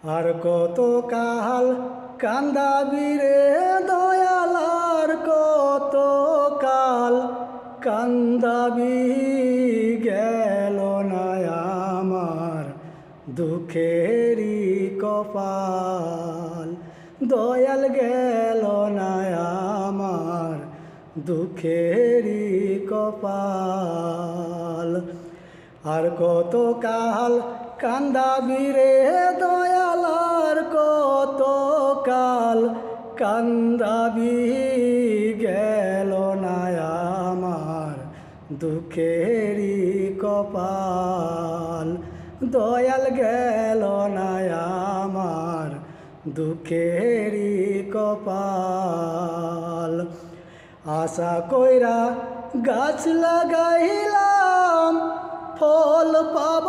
আর কত কাল কান্দাবি রে দয়াল, আর কত কাল কান্দাবি, গেল না আমার দুঃখেরই কপাল। দয়াল গেল না আমার দুঃখেরই কপাল। আর কত কাল কান্দাবি রে দয়াল, আর কত কাল কান্দাবি, গেল না আমার দুঃখেরই কপাল। দয়াল গেল না আমার দুঃখেরই কপাল। আশা কইরা গাছ লাগাইলাম, ফল পাব